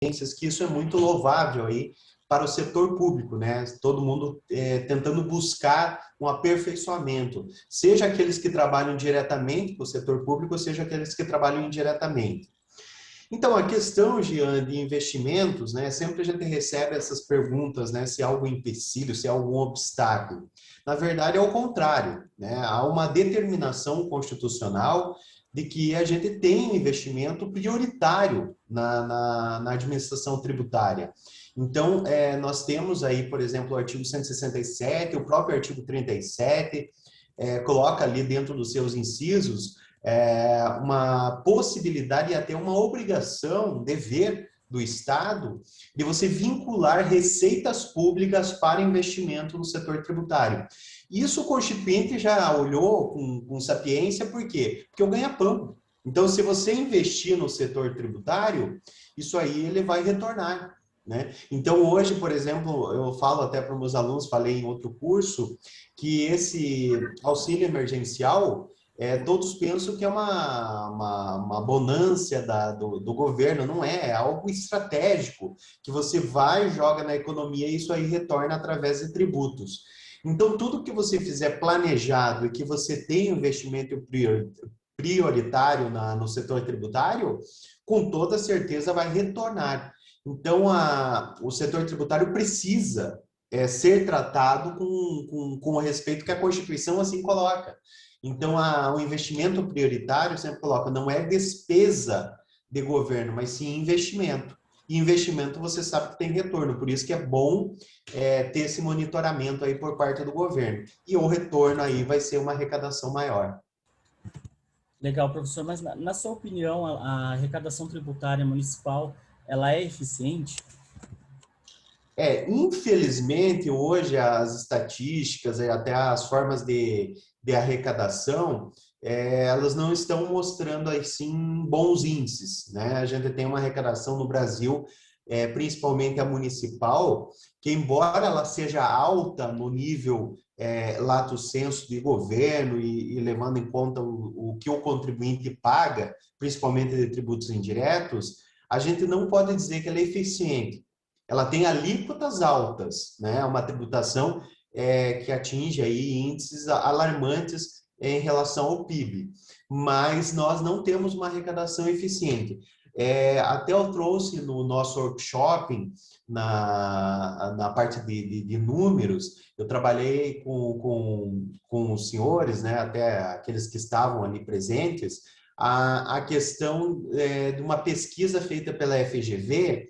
que isso é muito louvável aí para o setor público, né? Todo mundo tentando buscar um aperfeiçoamento, seja aqueles que trabalham diretamente com o setor público, seja aqueles que trabalham indiretamente. Então, a questão, Jean, de investimentos, né? Sempre a gente recebe essas perguntas, né? Se há algum empecilho, se há algum obstáculo. Na verdade, é o contrário, né? Há uma determinação constitucional de que a gente tem investimento prioritário na administração tributária. Então, nós temos aí, por exemplo, o artigo 167, o próprio artigo 37, coloca ali dentro dos seus incisos uma possibilidade e até uma obrigação, dever do Estado, de você vincular receitas públicas para investimento no setor tributário. Isso o Constituinte já olhou com sapiência, por quê? Porque é o ganha-pão. Então, se você investir no setor tributário, isso aí ele vai retornar, né? Então, hoje, por exemplo, eu falo até para os meus alunos, falei em outro curso, que esse auxílio emergencial, todos pensam que é uma bonança do governo, não é algo estratégico, que você vai, joga na economia e isso aí retorna através de tributos. Então, tudo que você fizer planejado e que você tem investimento prioritário no setor tributário, com toda certeza vai retornar. Então, o setor tributário precisa ser tratado com o respeito que a Constituição assim coloca. Então, o investimento prioritário sempre coloca, não é despesa de governo, mas sim investimento. E investimento você sabe que tem retorno, por isso que é bom ter esse monitoramento aí por parte do governo. E o retorno aí vai ser uma arrecadação maior. Legal, professor, mas na sua opinião, a arrecadação tributária municipal, ela é eficiente? Infelizmente, hoje as estatísticas e até as formas de arrecadação, elas não estão mostrando, assim, bons índices, né? A gente tem uma arrecadação no Brasil, principalmente a municipal, que embora ela seja alta no nível lato sensu de governo e levando em conta o que o contribuinte paga, principalmente de tributos indiretos, a gente não pode dizer que ela é eficiente. Ela tem alíquotas altas, né? Uma tributação que atinge aí índices alarmantes em relação ao PIB, mas nós não temos uma arrecadação eficiente. Até eu trouxe no nosso workshop, na parte de números, eu trabalhei com os senhores, né? Até aqueles que estavam ali presentes, a questão de uma pesquisa feita pela FGV,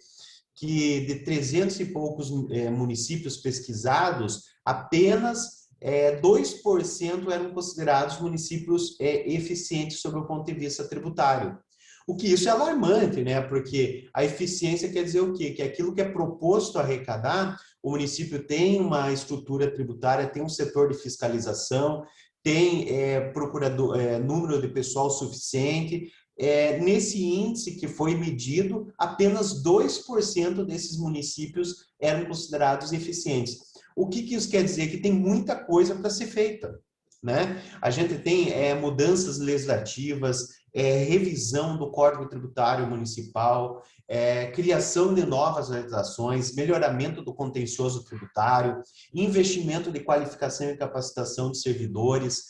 que de 300 e poucos municípios pesquisados, apenas 2% eram considerados municípios eficientes sob o ponto de vista tributário. O que isso é alarmante, né? Porque a eficiência quer dizer o quê? Que aquilo que é proposto a arrecadar, o município tem uma estrutura tributária, tem um setor de fiscalização, tem número de pessoal suficiente. Nesse índice que foi medido, apenas 2% desses municípios eram considerados eficientes. O que isso quer dizer? Que tem muita coisa para ser feita, né? A gente tem mudanças legislativas, revisão do Código Tributário Municipal, criação de novas legislações, melhoramento do contencioso tributário, investimento de qualificação e capacitação de servidores,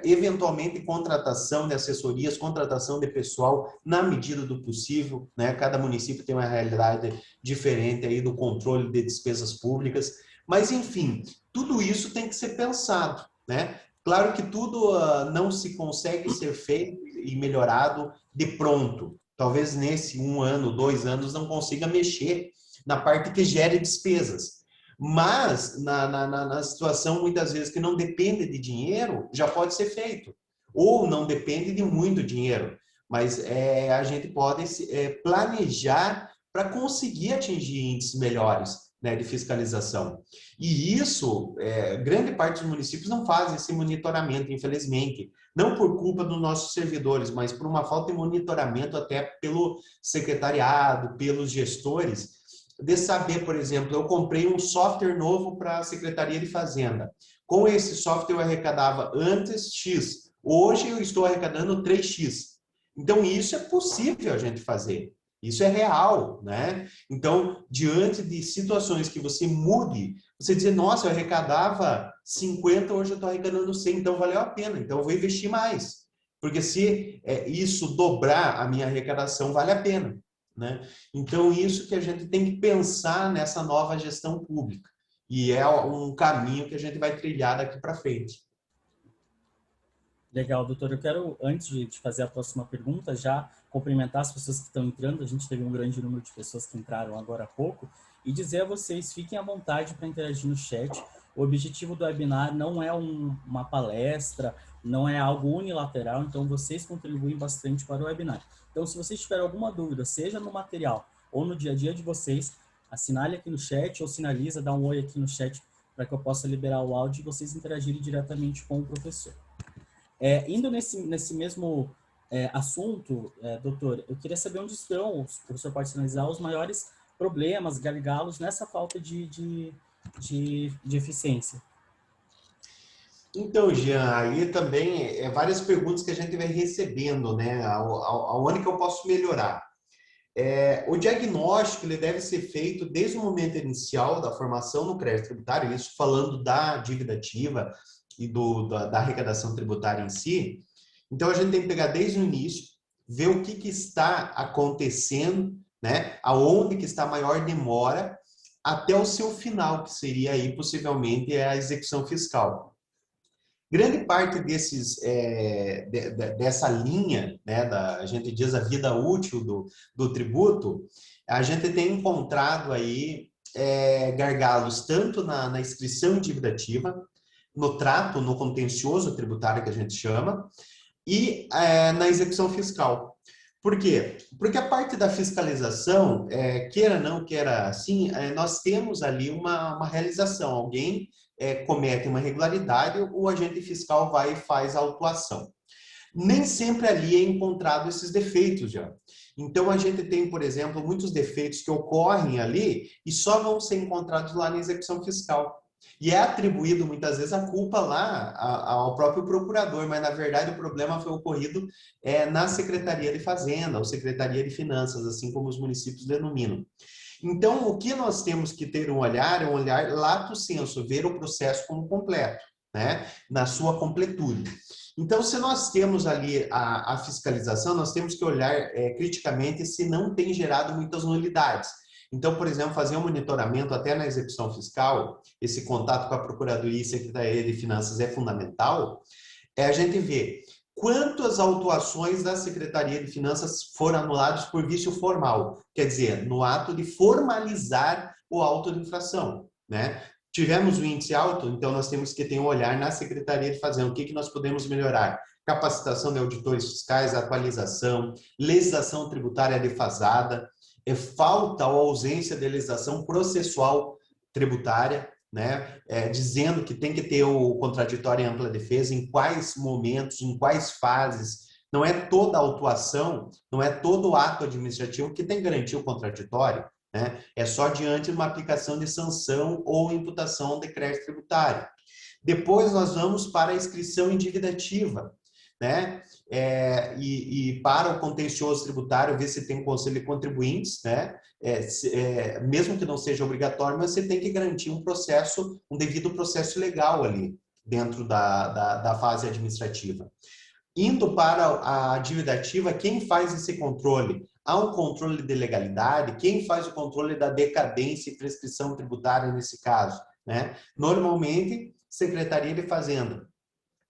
eventualmente contratação de assessorias, contratação de pessoal na medida do possível, né? Cada município tem uma realidade diferente aí do controle de despesas públicas, mas enfim, tudo isso tem que ser pensado, né? Claro que tudo não se consegue ser feito e melhorado de pronto. Talvez nesse 1 ano, 2 anos, não consiga mexer na parte que gere despesas. Mas, na situação, muitas vezes, que não depende de dinheiro, já pode ser feito. Ou não depende de muito dinheiro. Mas a gente pode planejar para conseguir atingir índices melhores, né, de fiscalização. E isso, grande parte dos municípios não fazem esse monitoramento, infelizmente. Não por culpa dos nossos servidores, mas por uma falta de monitoramento até pelo secretariado, pelos gestores, de saber, por exemplo, eu comprei um software novo para a Secretaria de Fazenda. Com esse software eu arrecadava antes X, hoje eu estou arrecadando 3X. Então, isso é possível a gente fazer. Isso é real, né? Então, diante de situações que você mude, você dizer, nossa, eu arrecadava 50, hoje eu estou arrecadando 100, então valeu a pena, então eu vou investir mais. Porque se isso dobrar a minha arrecadação, vale a pena, né? Então, isso que a gente tem que pensar nessa nova gestão pública. E é um caminho que a gente vai trilhar daqui para frente. Legal, doutor. Eu quero, antes de fazer a próxima pergunta, já cumprimentar as pessoas que estão entrando. A gente teve um grande número de pessoas que entraram agora há pouco. E dizer a vocês, fiquem à vontade para interagir no chat. O objetivo do webinar não é uma palestra, não é algo unilateral, então vocês contribuem bastante para o webinar. Então, se vocês tiverem alguma dúvida, seja no material ou no dia a dia de vocês, assinale aqui no chat ou sinaliza, dá um oi aqui no chat para que eu possa liberar o áudio e vocês interagirem diretamente com o professor. Indo nesse mesmo assunto, doutor, eu queria saber onde estão, o professor pode sinalizar, os maiores problemas, gargalos nessa falta de eficiência. Então, Jean, aí também várias perguntas que a gente vai recebendo, né? Aonde que eu posso melhorar? O diagnóstico ele deve ser feito desde o momento inicial da formação no crédito tributário, isso falando da dívida ativa e da arrecadação tributária em si. Então, a gente tem que pegar desde o início, ver o que está acontecendo, né? Aonde que está a maior demora, até o seu final, que seria aí possivelmente a execução fiscal. Grande parte dessa linha, né, a gente diz a vida útil do tributo, a gente tem encontrado aí gargalos tanto na inscrição em dívida ativa, no trato, no contencioso tributário que a gente chama, e na execução fiscal. Por quê? Porque a parte da fiscalização, queira não, queira assim, nós temos ali uma realização. Alguém comete uma irregularidade, o agente fiscal vai e faz a autuação. Nem sempre ali é encontrado esses defeitos já. Então, a gente tem, por exemplo, muitos defeitos que ocorrem ali e só vão ser encontrados lá na execução fiscal. E é atribuído muitas vezes a culpa lá ao próprio procurador, mas na verdade o problema foi ocorrido na Secretaria de Fazenda, ou Secretaria de Finanças, assim como os municípios denominam. Então, o que nós temos que ter um olhar lato sensu, ver o processo como completo, né? Na sua completude. Então, se nós temos ali a fiscalização, nós temos que olhar criticamente se não tem gerado muitas nulidades. Então, por exemplo, fazer um monitoramento até na execução fiscal, esse contato com a Procuradoria e Secretaria de Finanças é fundamental, a gente ver quantas autuações da Secretaria de Finanças foram anuladas por vício formal, quer dizer, no ato de formalizar o auto de infração, né? Tivemos um índice alto, então nós temos que ter um olhar na Secretaria de Fazenda, o que nós podemos melhorar? Capacitação de auditores fiscais, atualização, legislação tributária defasada, falta ou ausência de legislação processual tributária, né? Dizendo que tem que ter o contraditório em ampla defesa, em quais momentos, em quais fases. Não é toda a autuação, não é todo o ato administrativo que tem que garantir o contraditório, né? É só diante de uma aplicação de sanção ou imputação de crédito tributário. Depois nós vamos para a inscrição em dívida ativa, né? E para o contencioso tributário, ver se tem conselho de contribuintes, né? Mesmo que não seja obrigatório, mas você tem que garantir um devido processo legal ali, dentro da fase administrativa. Indo para a dívida ativa, quem faz esse controle? Há um controle de legalidade? Quem faz o controle da decadência e prescrição tributária nesse caso, né? Normalmente, Secretaria de Fazenda.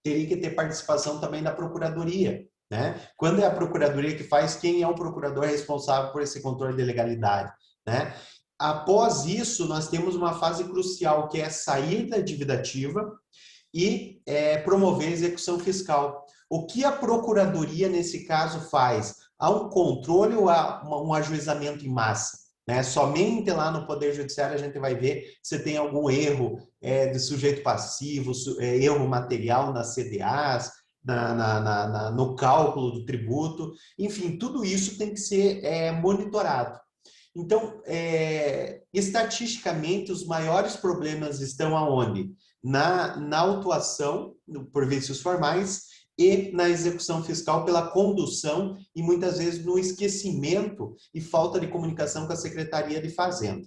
Teria que ter participação também da Procuradoria, né? Quando é a Procuradoria que faz, quem é o procurador responsável por esse controle de legalidade, né? Após isso, nós temos uma fase crucial, que é sair da dívida ativa e promover a execução fiscal. O que a Procuradoria, nesse caso, faz? Há um controle ou há um ajuizamento em massa? Né? Somente lá no Poder Judiciário a gente vai ver se tem algum erro de sujeito passivo, erro material nas CDAs, no cálculo do tributo. Enfim, tudo isso tem que ser monitorado. Então, estatisticamente, os maiores problemas estão aonde? Na autuação, por vícios formais, e na execução fiscal pela condução e muitas vezes no esquecimento e falta de comunicação com a Secretaria de Fazenda.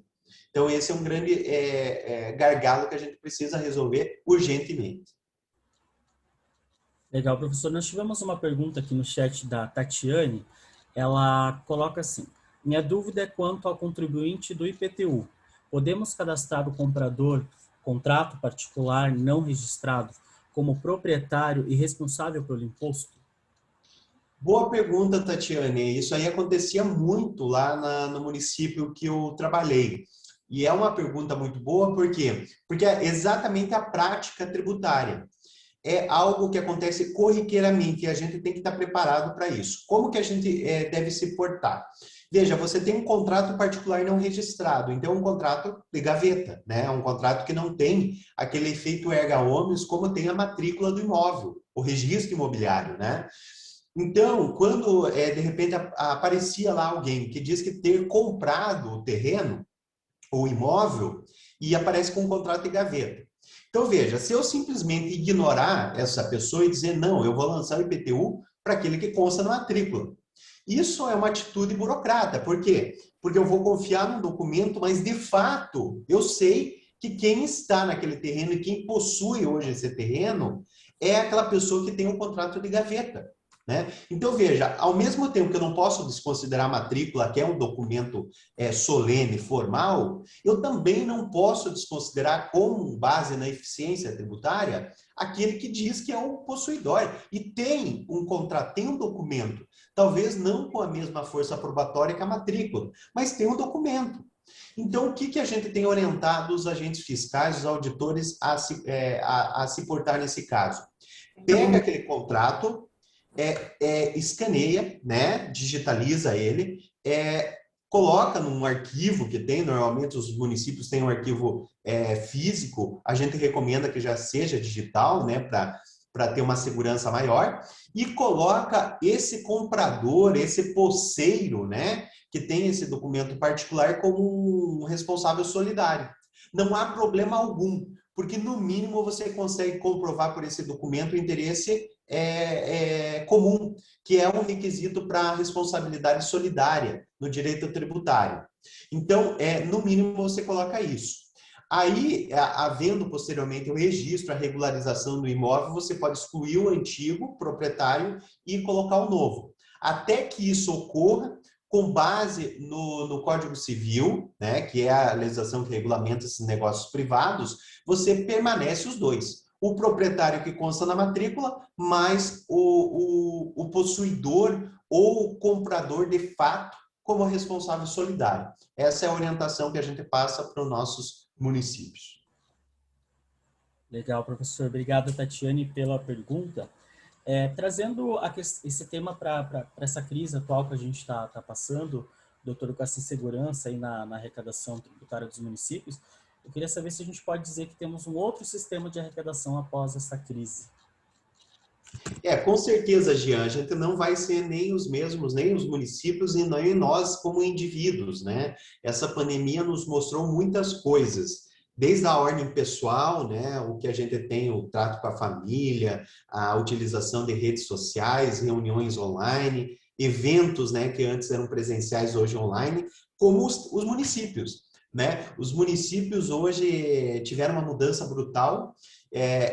Então, esse é um grande gargalo que a gente precisa resolver urgentemente. Legal, professor. Nós tivemos uma pergunta aqui no chat da Tatiane. Ela coloca assim: minha dúvida é quanto ao contribuinte do IPTU. Podemos cadastrar o comprador, contrato particular não registrado, como proprietário e responsável pelo imposto? Boa pergunta, Tatiane. Isso aí acontecia muito lá no município que eu trabalhei. E é uma pergunta muito boa, por quê? Porque é exatamente a prática tributária. É algo que acontece corriqueiramente e a gente tem que estar preparado para isso. Como que a gente deve se portar? Veja, você tem um contrato particular não registrado, então é um contrato de gaveta, né? É um contrato que não tem aquele efeito erga omnes como tem a matrícula do imóvel, o registro imobiliário, né? Então, quando de repente aparecia lá alguém que diz que ter comprado o terreno ou imóvel e aparece com um contrato de gaveta. Então, veja, se eu simplesmente ignorar essa pessoa e dizer, não, eu vou lançar o IPTU para aquele que consta na matrícula. Isso é uma atitude burocrata. Por quê? Porque eu vou confiar num documento, mas de fato eu sei que quem está naquele terreno e quem possui hoje esse terreno é aquela pessoa que tem um contrato de gaveta. Né? Então, veja, ao mesmo tempo que eu não posso desconsiderar a matrícula, que é um documento solene, formal, eu também não posso desconsiderar como base na eficiência tributária aquele que diz que é o possuidor e tem um contrato, tem um documento, talvez não com a mesma força probatória que a matrícula, mas tem um documento. Então, o que a gente tem orientado os agentes fiscais, os auditores a se portar nesse caso? Pega aquele contrato, escaneia, né, digitaliza ele, coloca num arquivo que tem, normalmente os municípios têm um arquivo físico, a gente recomenda que já seja digital, né, para ter uma segurança maior, e coloca esse comprador, esse posseiro, né, que tem esse documento particular como um responsável solidário. Não há problema algum, porque no mínimo você consegue comprovar por esse documento o interesse comum, que é um requisito para a responsabilidade solidária no direito tributário. Então, no mínimo você coloca isso. Aí, havendo posteriormente o registro, a regularização do imóvel, você pode excluir o antigo proprietário e colocar o novo. Até que isso ocorra, com base no Código Civil, né, que é a legislação que regulamenta esses negócios privados, você permanece os dois. O proprietário que consta na matrícula, mais o possuidor ou o comprador de fato como responsável solidário. Essa é a orientação que a gente passa para os nossos municípios. Legal, professor. Obrigado, Tatiane, pela pergunta. Trazendo esse tema para essa crise atual que a gente está passando, doutor, com essa insegurança aí na arrecadação tributária dos municípios, eu queria saber se a gente pode dizer que temos um outro sistema de arrecadação após essa crise. Com certeza, Jean, a gente não vai ser nem os mesmos, nem os municípios e nem nós como indivíduos, né? Essa pandemia nos mostrou muitas coisas, desde a ordem pessoal, né? O que a gente tem, o trato com a família, a utilização de redes sociais, reuniões online, eventos, né? Que antes eram presenciais, hoje online, como os municípios, né? Os municípios hoje tiveram uma mudança brutal.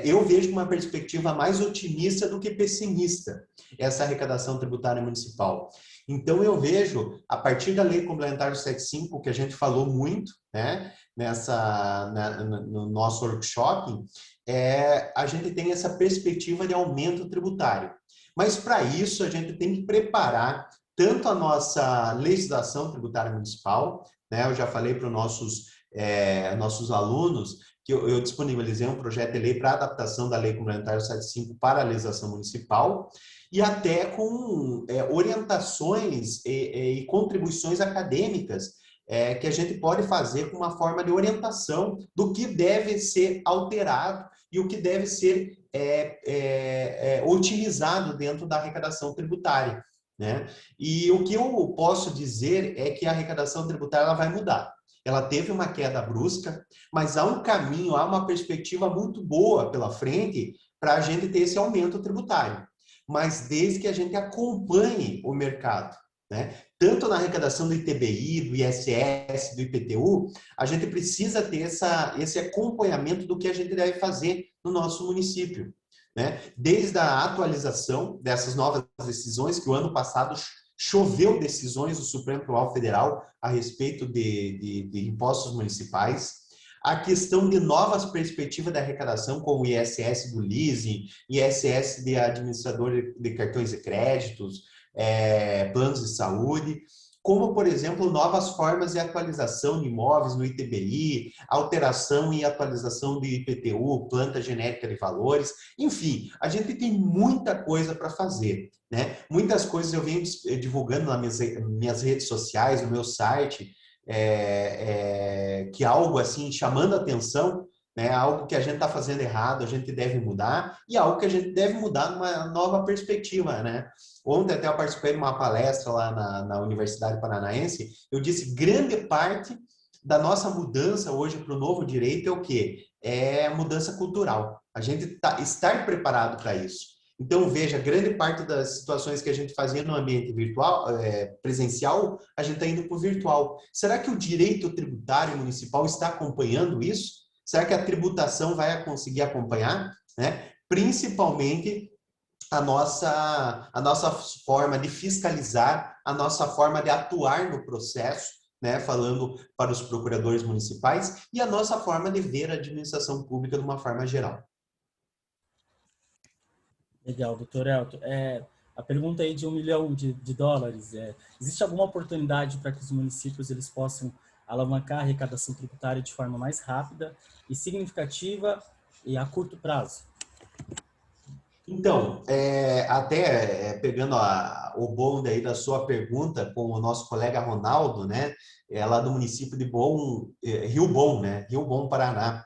Eu vejo uma perspectiva mais otimista do que pessimista essa arrecadação tributária municipal. Então, eu vejo, a partir da Lei Complementar do 75, que a gente falou muito, né, no nosso workshop, a gente tem essa perspectiva de aumento tributário. Mas, para isso, a gente tem que preparar tanto a nossa legislação tributária municipal, né, eu já falei para os nossos alunos que eu disponibilizei um projeto de lei para adaptação da Lei Complementar 75 para a legislação municipal e até com orientações e contribuições acadêmicas que a gente pode fazer com uma forma de orientação do que deve ser alterado e o que deve ser otimizado dentro da arrecadação tributária, né? E o que eu posso dizer é que a arrecadação tributária ela vai mudar. Ela teve uma queda brusca, mas há um caminho, há uma perspectiva muito boa pela frente para a gente ter esse aumento tributário. mas desde que a gente acompanhe o mercado, né? Tanto na arrecadação do ITBI, do ISS, do IPTU, a gente precisa ter esse acompanhamento do que a gente deve fazer no nosso município, né? Desde a atualização dessas novas decisões, que o ano passado choveu decisões do Supremo Tribunal Federal a respeito de impostos municipais, a questão de novas perspectivas da arrecadação, como o ISS do leasing, ISS de administrador de cartões de créditos, planos de saúde, como, por exemplo, novas formas de atualização de imóveis no ITBI, alteração e atualização do IPTU, planta genérica de valores, enfim, a gente tem muita coisa para fazer, né? Muitas coisas eu venho divulgando nas minhas redes sociais, no meu site, que algo assim chamando a atenção, né? Algo que a gente está fazendo errado, a gente deve mudar, e algo que a gente deve mudar numa nova perspectiva, né? Ontem até eu participei de uma palestra lá na Universidade Paranaense, eu disse grande parte da nossa mudança hoje para o novo direito é o quê? É a mudança cultural. A gente estar preparado para isso. Então, veja, grande parte das situações que a gente fazia no ambiente virtual, presencial, a gente está indo para o virtual. Será que o direito tributário municipal está acompanhando isso? Será que a tributação vai conseguir acompanhar, né? Principalmente a nossa forma de fiscalizar, a nossa forma de atuar no processo, né? Falando para os procuradores municipais, e a nossa forma de ver a administração pública de uma forma geral. Legal, doutor Elton. A pergunta aí de $1 milhão de dólares, existe alguma oportunidade para que os municípios eles possam alavancar a arrecadação tributária de forma mais rápida e significativa e a curto prazo? Então, até pegando o bonde aí da sua pergunta com o nosso colega Ronaldo, né, lá do município de Rio Bom, né, Rio Bom, Paraná.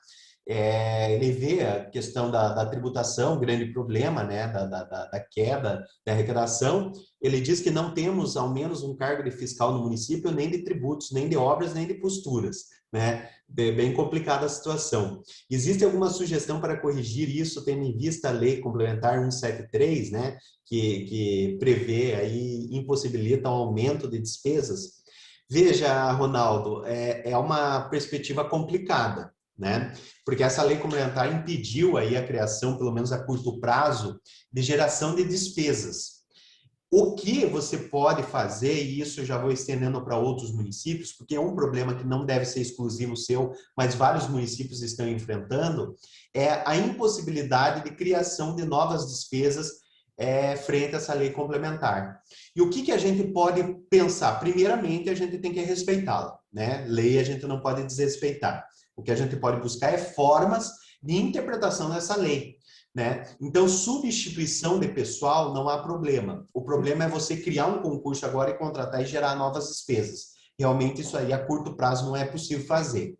Ele vê a questão da tributação, grande problema, né, da queda da arrecadação. Ele diz que não temos, ao menos, um cargo de fiscal no município, nem de tributos, nem de obras, nem de posturas, né? Bem complicada a situação. Existe alguma sugestão para corrigir isso, tendo em vista a Lei Complementar 173, né, que prevê aí, impossibilita o aumento de despesas? Veja, Ronaldo, é uma perspectiva complicada, né? Porque essa lei complementar impediu aí a criação, pelo menos a curto prazo, de geração de despesas. O que você pode fazer, e isso já vou estendendo para outros municípios, porque é um problema que não deve ser exclusivo seu, mas vários municípios estão enfrentando, é a impossibilidade de criação de novas despesas frente a essa lei complementar. E o que a gente pode pensar? Primeiramente, a gente tem que respeitá-la, né? Lei a gente não pode desrespeitar. O que a gente pode buscar é formas de interpretação dessa lei, né? Então, substituição de pessoal não há problema. O problema é você criar um concurso agora e contratar e gerar novas despesas. Realmente, isso aí a curto prazo não é possível fazer.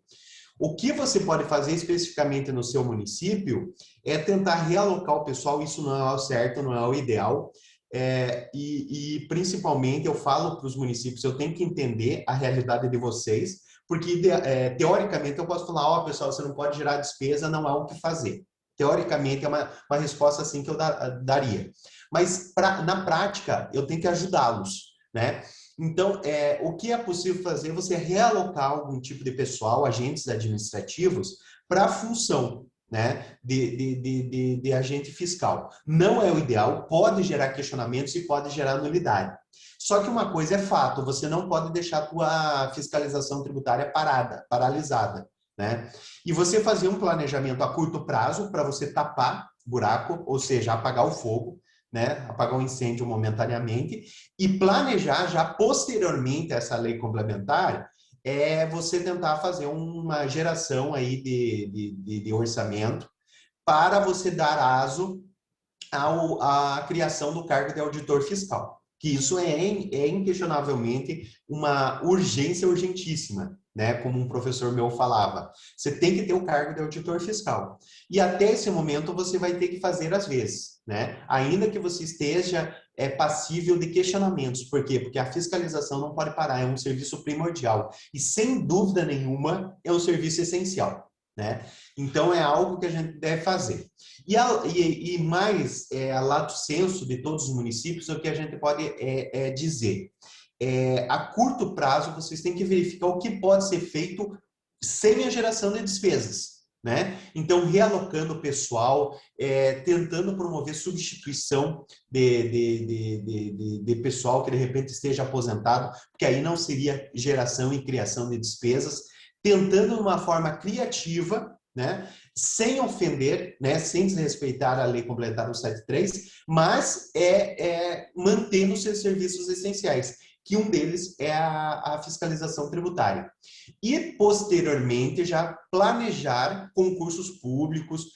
O que você pode fazer especificamente no seu município é tentar realocar o pessoal, isso não é o certo, não é o ideal, e principalmente eu falo para os municípios, eu tenho que entender a realidade de vocês, porque teoricamente eu posso falar, pessoal, você não pode gerar despesa, não há o que fazer. Teoricamente é uma resposta assim que eu daria. Mas na prática eu tenho que ajudá-los, né? Então, o que é possível fazer é você realocar algum tipo de pessoal, agentes administrativos, para a função, né, de agente fiscal. Não é o ideal, pode gerar questionamentos e pode gerar nulidade. Só que uma coisa é fato, você não pode deixar a tua fiscalização tributária paralisada, né? E você fazer um planejamento a curto prazo para você tapar buraco, ou seja, apagar o fogo, né, apagar o incêndio momentaneamente, e planejar já posteriormente essa lei complementar, você tentar fazer uma geração aí de orçamento para você dar aso à criação do cargo de auditor fiscal. Que isso é inquestionavelmente uma urgência urgentíssima, né? Como um professor meu falava. Você tem que ter o cargo de auditor fiscal. E até esse momento você vai ter que fazer às vezes, né? Ainda que você esteja passível de questionamentos. Por quê? Porque a fiscalização não pode parar, é um serviço primordial. E sem dúvida nenhuma é um serviço essencial, né? Então, é algo que a gente deve fazer. E mais, a lato sensu de todos os municípios, o que a gente pode dizer. A curto prazo, vocês têm que verificar o que pode ser feito sem a geração de despesas, né? Então, realocando o pessoal, tentando promover substituição de pessoal que, de repente, esteja aposentado, porque aí não seria geração e criação de despesas, tentando de uma forma criativa, né? Sem ofender, né? Sem desrespeitar a Lei Complementar 173, mas mantendo seus serviços essenciais, que um deles é a fiscalização tributária. E, posteriormente, já planejar concursos públicos,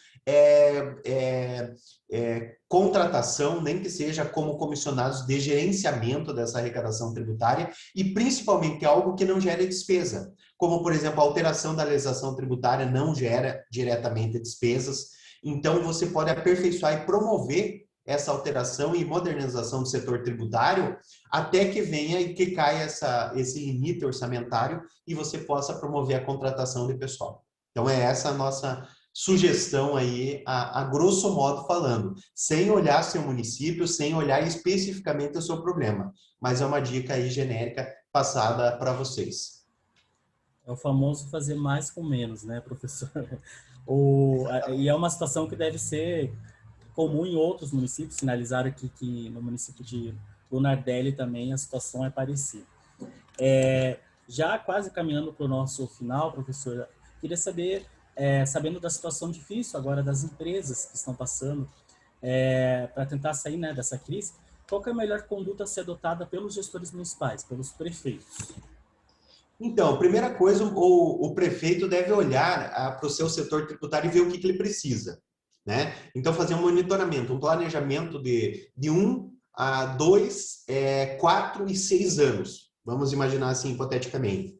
contratação, nem que seja como comissionados de gerenciamento dessa arrecadação tributária, e principalmente algo que não gere despesa, como, por exemplo, a alteração da legislação tributária não gera diretamente despesas. Então, você pode aperfeiçoar e promover essa alteração e modernização do setor tributário até que venha e que caia esse limite orçamentário e você possa promover a contratação de pessoal. Então, é essa a nossa sugestão aí, a grosso modo falando, sem olhar seu município, sem olhar especificamente o seu problema, mas é uma dica aí genérica passada para vocês. É o famoso fazer mais com menos, né, professor? E é uma situação que deve ser comum em outros municípios. Sinalizaram aqui que no município de Lunardelli também a situação é parecida. Já quase caminhando para o nosso final, professor, queria saber, sabendo da situação difícil agora das empresas que estão passando para tentar sair, né, dessa crise, qual que é a melhor conduta a ser adotada pelos gestores municipais, pelos prefeitos? Então, primeira coisa, o prefeito deve olhar para o seu setor tributário e ver o que ele precisa, né? Então, fazer um monitoramento, um planejamento de 1 a 2, 4 e 6 anos. Vamos imaginar assim, hipoteticamente.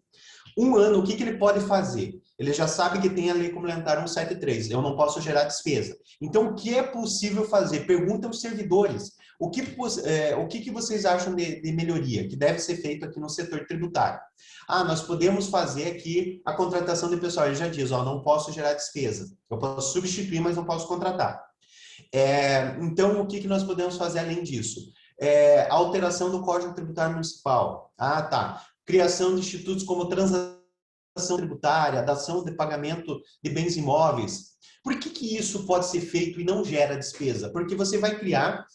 Um ano, o que ele pode fazer? Ele já sabe que tem a Lei Complementar 173, eu não posso gerar despesa. Então, o que é possível fazer? Pergunta aos servidores. O que vocês acham de melhoria que deve ser feito aqui no setor tributário? Nós podemos fazer aqui a contratação de pessoal. Ele já diz, não posso gerar despesa. Eu posso substituir, mas não posso contratar. Então, o que nós podemos fazer além disso? Alteração do Código Tributário Municipal. Tá. Criação de institutos como transação tributária, dação de pagamento de bens imóveis. Por que isso pode ser feito e não gera despesa? Porque você vai criar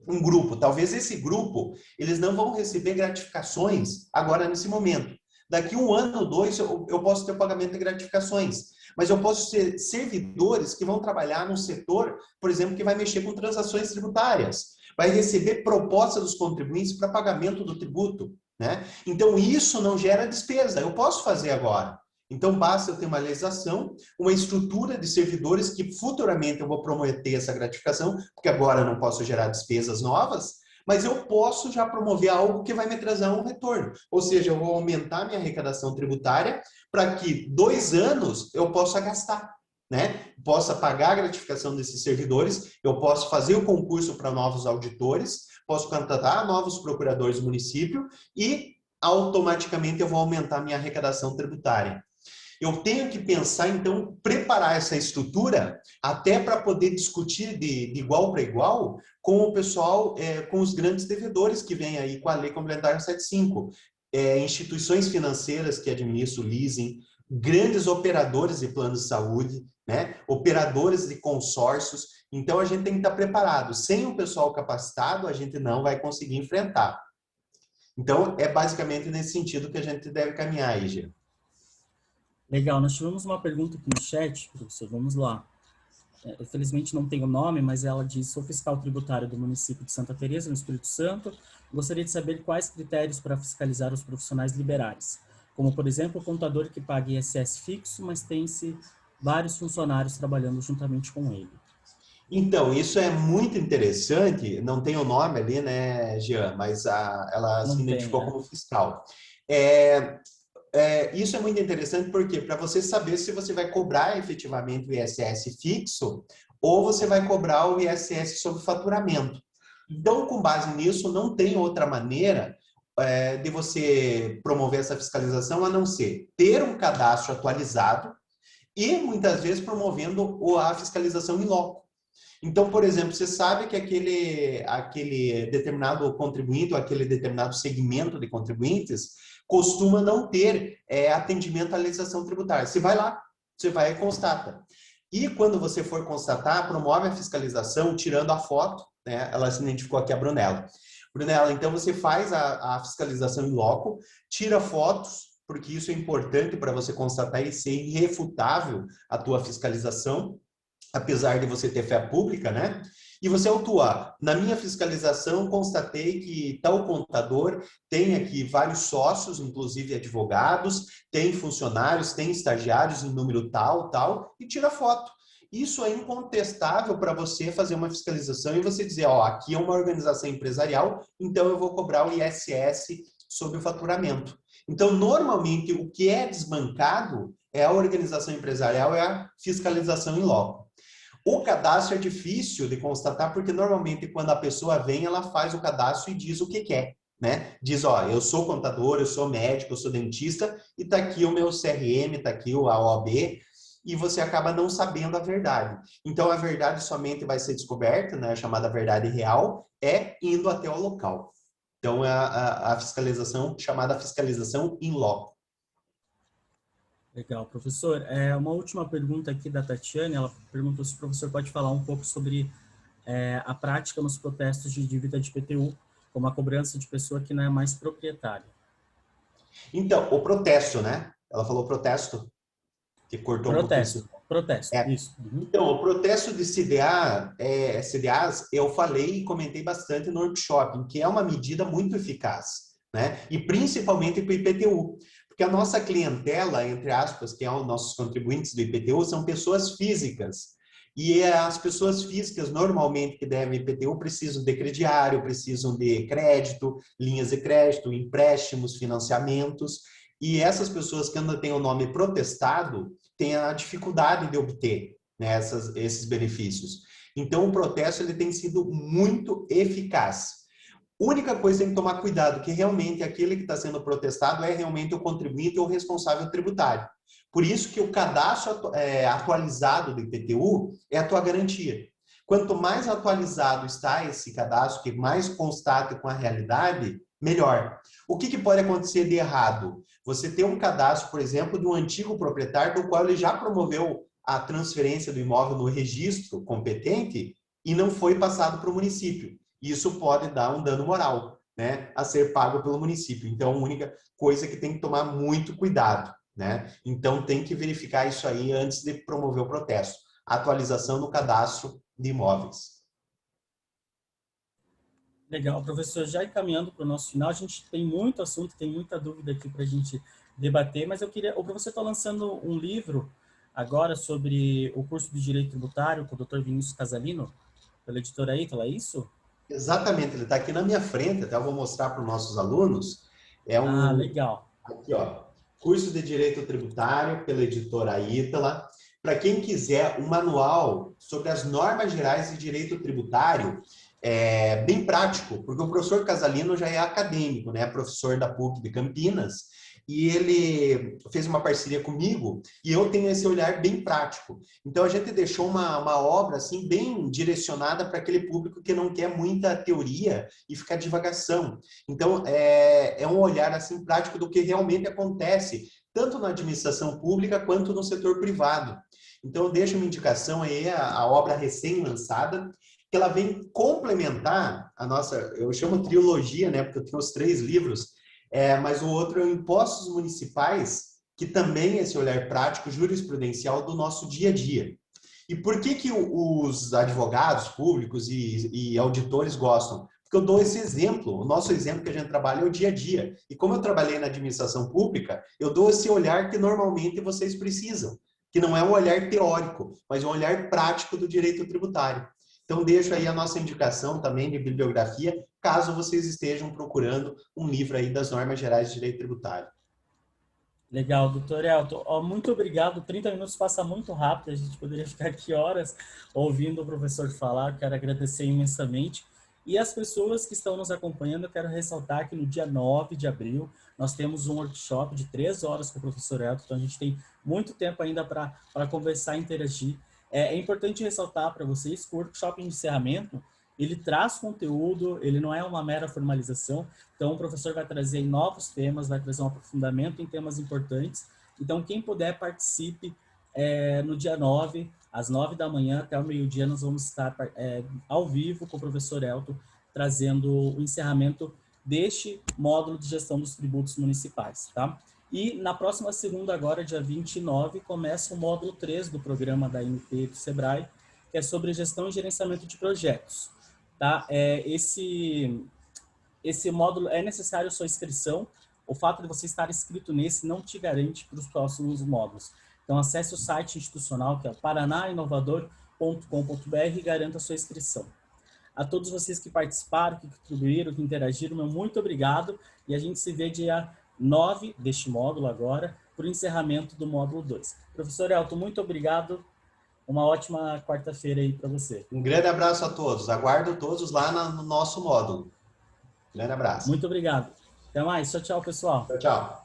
um grupo. Talvez esse grupo, eles não vão receber gratificações agora nesse momento. Daqui 1 ano ou 2, eu posso ter o pagamento de gratificações. Mas eu posso ser servidores que vão trabalhar num setor, por exemplo, que vai mexer com transações tributárias. Vai receber proposta dos contribuintes para pagamento do tributo, né? Então, isso não gera despesa. Eu posso fazer agora. Então, basta eu ter uma legislação, uma estrutura de servidores que futuramente eu vou prometer essa gratificação, porque agora eu não posso gerar despesas novas, mas eu posso já promover algo que vai me trazer um retorno. Ou seja, eu vou aumentar minha arrecadação tributária para que 2 anos eu possa gastar, né? Possa pagar a gratificação desses servidores, eu posso fazer o concurso para novos auditores, posso contratar novos procuradores do município e automaticamente eu vou aumentar minha arrecadação tributária. Eu tenho que pensar, então, preparar essa estrutura até para poder discutir de igual para igual com o pessoal, com os grandes devedores que vêm aí com a Lei Complementar 175. Instituições financeiras que administram leasing, grandes operadores de planos de saúde, né? Operadores de consórcios. Então, a gente tem que estar preparado. Sem um pessoal capacitado, a gente não vai conseguir enfrentar. Então, é basicamente nesse sentido que a gente deve caminhar aí, Gê. Legal, nós tivemos uma pergunta aqui no chat, professor, vamos lá. Infelizmente não tem o nome, mas ela diz: sou fiscal tributário do município de Santa Teresa, no Espírito Santo. Gostaria de saber quais critérios para fiscalizar os profissionais liberais, como, por exemplo, o contador que paga ISS fixo, mas tem-se vários funcionários trabalhando juntamente com ele. Então, isso é muito interessante, não tem o nome ali, né, Jean, mas ela se identificou como fiscal. Isso é muito interessante porque para você saber se você vai cobrar efetivamente o ISS fixo ou você vai cobrar o ISS sobre faturamento. Então, com base nisso, não tem outra maneira de você promover essa fiscalização a não ser ter um cadastro atualizado e muitas vezes promovendo a fiscalização em loco. Então, por exemplo, você sabe que aquele determinado contribuinte ou aquele determinado segmento de contribuintes costuma não ter atendimento à legislação tributária. Você vai lá, você vai e constata. E quando você for constatar, promove a fiscalização tirando a foto, né? Ela se identificou aqui a Brunella. Brunella, então você faz a fiscalização em loco, tira fotos, porque isso é importante para você constatar e ser irrefutável a tua fiscalização, apesar de você ter fé pública, né? E você autua. Na minha fiscalização, constatei que tal contador tem aqui vários sócios, inclusive advogados, tem funcionários, tem estagiários em número tal, tal, e tira foto. Isso é incontestável para você fazer uma fiscalização e você dizer, ó, aqui é uma organização empresarial, então eu vou cobrar o ISS sobre o faturamento. Então, normalmente, o que é desbancado é a organização empresarial, é a fiscalização em loco. O cadastro é difícil de constatar, porque normalmente quando a pessoa vem, ela faz o cadastro e diz o que quer, né? Diz, ó, eu sou contador, eu sou médico, eu sou dentista, e tá aqui o meu CRM, tá aqui a OAB, e você acaba não sabendo a verdade. Então, a verdade somente vai ser descoberta, né, a chamada verdade real, indo até o local. Então, é a fiscalização, chamada fiscalização in loco. Legal, professor. Uma última pergunta aqui da Tatiane, ela perguntou se o professor pode falar um pouco sobre a prática nos protestos de dívida de IPTU, como a cobrança de pessoa que não é mais proprietária. Então, o protesto, né? Ela falou protesto, que cortou um pouquinho. Protesto, isso. Uhum. Então, o protesto de CDAs, eu falei e comentei bastante no workshop, que é uma medida muito eficaz, né? E principalmente para o IPTU, porque a nossa clientela, entre aspas, que é os nossos contribuintes do IPTU, são pessoas físicas. E as pessoas físicas, normalmente, que devem IPTU, precisam de crediário, precisam de crédito, linhas de crédito, empréstimos, financiamentos. E essas pessoas que ainda têm o nome protestado, têm a dificuldade de obter, né, esses benefícios. Então, o protesto ele tem sido muito eficaz. Única coisa que tem que tomar cuidado, que realmente aquele que está sendo protestado é realmente o contribuinte ou o responsável tributário. Por isso que o cadastro atualizado do IPTU é a tua garantia. Quanto mais atualizado está esse cadastro, que mais constate com a realidade, melhor. O que pode acontecer de errado? Você tem um cadastro, por exemplo, de um antigo proprietário do qual ele já promoveu a transferência do imóvel no registro competente e não foi passado para o município. Isso pode dar um dano moral, né, a ser pago pelo município. Então, a única coisa que tem que tomar muito cuidado, né? Então, tem que verificar isso aí antes de promover o protesto. Atualização no cadastro de imóveis. Legal, professor, já encaminhando para o nosso final, a gente tem muito assunto, tem muita dúvida aqui para a gente debater, mas eu queria, o professor está lançando um livro agora sobre o curso de Direito Tributário com o Dr. Vinícius Casalino, pela editora Ítala, é isso? Exatamente, ele está aqui na minha frente, até eu vou mostrar para os nossos alunos. Legal. Aqui, ó, curso de Direito Tributário pela editora Ítala. Para quem quiser um manual sobre as normas gerais de direito tributário, bem prático, porque o professor Casalino já é acadêmico, né? Professor da PUC de Campinas, e ele fez uma parceria comigo e eu tenho esse olhar bem prático. Então, a gente deixou uma obra assim bem direcionada para aquele público que não quer muita teoria e ficar divagação. Então, é um olhar assim prático do que realmente acontece, tanto na administração pública quanto no setor privado. Então, eu deixo uma indicação aí, a obra recém-lançada, que ela vem complementar a nossa, eu chamo trilogia, né, porque eu tenho os 3 livros, mas o outro é o Impostos Municipais, que também é esse olhar prático jurisprudencial do nosso dia a dia. E por que os advogados públicos e auditores gostam? Porque eu dou esse exemplo, o nosso exemplo que a gente trabalha é o dia a dia. E como eu trabalhei na administração pública, eu dou esse olhar que normalmente vocês precisam, que não é um olhar teórico, mas um olhar prático do direito tributário. Então, deixo aí a nossa indicação também de bibliografia, caso vocês estejam procurando um livro aí das normas gerais de direito tributário. Legal, doutor Elton. Muito obrigado. 30 minutos passa muito rápido, a gente poderia ficar aqui horas ouvindo o professor falar. Quero agradecer imensamente. E as pessoas que estão nos acompanhando, eu quero ressaltar que no dia 9 de abril, nós temos um workshop de 3 horas com o professor Elton, então a gente tem muito tempo ainda para conversar e interagir. É importante ressaltar para vocês que o workshop de encerramento, ele traz conteúdo, ele não é uma mera formalização, então o professor vai trazer novos temas, vai trazer um aprofundamento em temas importantes, então quem puder participe no dia 9, às 9 da manhã até o meio-dia, nós vamos estar ao vivo com o professor Elton, trazendo o encerramento deste módulo de gestão dos tributos municipais, tá? E na próxima segunda, agora, dia 29, começa o módulo 3 do programa da MP do Sebrae, que é sobre gestão e gerenciamento de projetos, tá? Esse módulo é necessário sua inscrição. O fato de você estar inscrito nesse não te garante para os próximos módulos. Então, acesse o site institucional, que é paranaInovador.com.br, e garanta a sua inscrição. A todos vocês que participaram, que contribuíram, que interagiram, meu muito obrigado. E a gente se vê dia 9 deste módulo agora, para o encerramento do módulo 2. Professor Elton, muito obrigado. Uma ótima quarta-feira aí para você. Um grande abraço a todos. Aguardo todos lá no nosso módulo. Grande abraço. Muito obrigado. Até mais. Tchau, tchau, pessoal. Tchau, tchau.